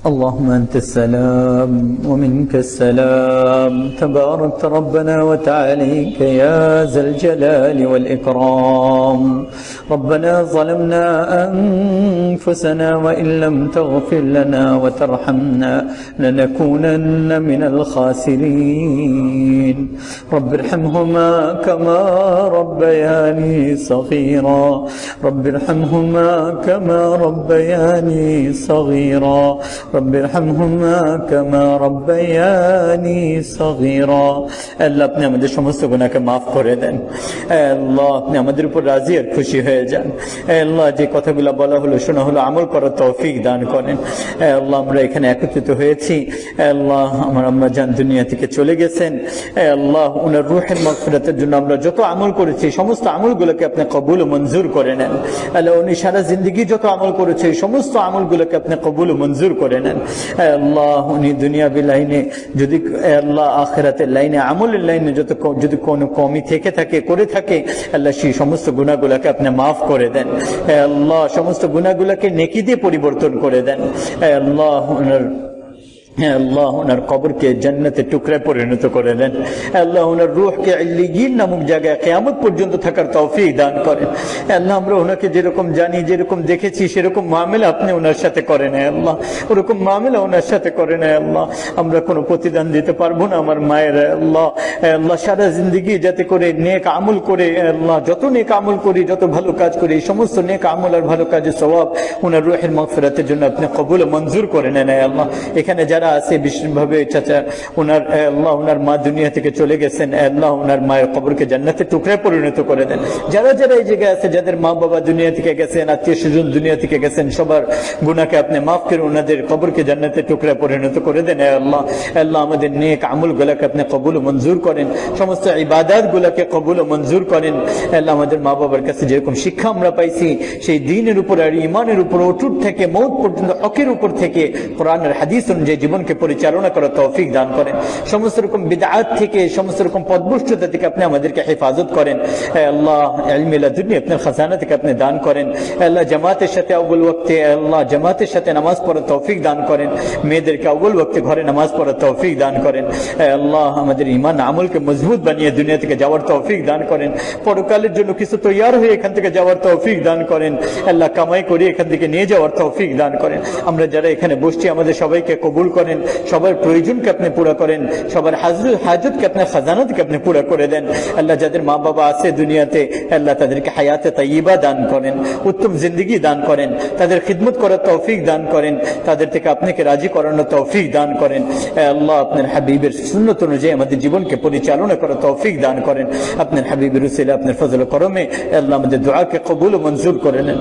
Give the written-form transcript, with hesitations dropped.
اللهم أنت السلام ومنك السلام، تبارك ربنا وتعاليك يا ذا الجلال والإكرام. ربنا ظلمنا أنفسنا وإن لم تغفر لنا وترحمنا لنكونن من الخاسرين. رب ارحمهما كما ربياني صغيرا، رب ارحمهما كما ربياني صغيرا، رب ارحمهما كما ربياني صغيرا। আল্লাহ আপনি আমাদের সমস্ত গুনাহকে মাফ করে দেন। আল্লাহ আপনি আমাদের উপর রাজি আর খুশি হয়ে যান। আল্লাহ যে কথাগুলো বলা হলো শোনা হলো আমল করার তৌফিক দান করেন। আল্লাহ আমরা এখানে একত্রিত হয়েছি। আল্লাহ আমার আম্মা জান দুনিয়া থেকে চলে গেছেন। আল্লাহ উনার রূহের মাগফিরাতের জন্য আমরা যত আমল করেছি সমস্ত আমলগুলোকে আপনি কবুল ও মঞ্জুর করে নেন। আল্লাহ উনি সারা জিন্দগি যত আমল করেছে সমস্ত আমলগুলোকে আপনি কবুল ও মঞ্জুর করে নেন। আল্লাহ উনি দুনিয়াবি লাইনে যদি আল্লাহ আখিরাতের লাইনে আমলের লাইনে যদি কোনো কমি থেকে থাকে করে থাকে আল্লাহ সেই সমস্ত গুনাহগুলোকে আপনি মাফ করে দেন। আল্লাহ সমস্ত গুনাহগুলোকে নেকি দিয়ে পরিবর্তন করে দেন। আল্লাহ আল্লাহ ওনার কবরকে জান্নাতে টুকরায় পরিণত করে দেন। আল্লাহ ওনার রূহকে ইল্লিয়িন নামক জায়গায় কিয়ামত পর্যন্ত থাকার তৌফিক দান করেন। আল্লাহ আমরা ওনাকে যেরকম জানি যেরকম দেখেছি সেরকম মামলা আপনি ওনার সাথে করেন। আল্লাহ ওরকম মামলা ওনার সাথে করেন। আল্লাহ আমরা কোনো প্রতিদান দিতে পারবো না আমার মায়ের। আল্লাহ আল্লাহ সারা জিন্দগি যাতে করে নেক আমল করে আল্লাহ যত নেক আমল করি যত ভালো কাজ করি এই সমস্ত নেক আমল আর ভালো কাজের সওয়াব ওনার রূহের মাগফিরাতের জন্য আপনি কবুল ও মঞ্জুর করে নেন। আল্লাহ এখানে যারা আছে বিশেষভাবে চাচা ওনার আল্লাহ ওনার মা দুনিয়া থেকে চলে গেছেন। আল্লাহ ওনার মায়ের কবরকে জান্নাতে টুকরায় পরিণত করে দেন। যারা যারা এই জায়গায় আছে যাদের মা বাবা দুনিয়া থেকে গেছেন আত্মীয় স্বজন দুনিয়া থেকে গেছেন সবার গুনাহকে আপনি মাফ করে ওনাদের কবরকে জান্নাতে টুকরায় পরিণত করে দেন। আল্লাহ আল্লাহ আমাদের নেক আমলগুলোকে আপনি কবুল ও মঞ্জুর করেন, সমস্ত ইবাদতগুলোকে কবুল ও মঞ্জুর করেন। আল্লাহ আমাদের মা বাবার কাছে যেরকম শিক্ষা আমরা পাইছি সেই দ্বীনের উপর আর ঈমানের উপর অটুট থেকে মওত পর্যন্ত হকের উপর থেকে কোরআন আর হাদিস অনুযায়ী জীবনকে পরিচালনা করার তৌফিক দান করেন। সমস্ত রকম বিদআত থেকে সমস্ত রকম পদভ্রষ্টতা থেকে আপনি আমাদেরকে হেফাজত করেন। আল্লাহ ইলমে লাদুনি আপনার খাজানা থেকে আপনি দান করেন। আল্লাহ জামাতের সাথে আউয়াল ওয়াক্তে আল্লাহ জামাতের সাথে নামাজ পড়ার তৌফিক দান করেন। মেয়েদেরকে আউয়াল ওয়াক্তে ঘরে নামাজ পড়ার তৌফিক দান করেন। আল্লাহ আমাদের ঈমান আমলকে মজবুত বানিয়ে দুনিয়া থেকে যাওয়ার তৌফিক দান করেন। পরকালের জন্য কিছু তৈয়ার হয়ে এখান থেকে যাওয়ার তৌফিক দান করেন। আল্লাহ কামাই করে এখান থেকে নিয়ে যাওয়ার তৌফিক দান করেন। আমরা যারা এখানে বসছি আমাদের সবাইকে কবুল করেন, সবার প্রয়োজনকে আপনি পুরা করেন, সবার হাজতকে আপনার খাজানা থেকে আপনি পুরা করে দেন। আল্লাহ যাদের মা বাবা আছে দুনিয়াতে আল্লাহ তাদেরকে হায়াতে তাইয়্যিবা দান করেন, উত্তম জিন্দগি দান করেন, তাদের খিদমত করার তৌফিক দান করেন, তাদের থেকে আপনাকে রাজি করানোর তৌফিক দান করেন। আল্লাহ আপনার হাবিবের সুন্নত অনুযায়ী আমাদের জীবনকে পরিচালনা করার তৌফিক দান করেন। আপনার হাবিবের উসিলা আপনার ফজল ও করমে আল্লাহ আমাদের দুআকে কবুল ও মঞ্জুর করে নেন।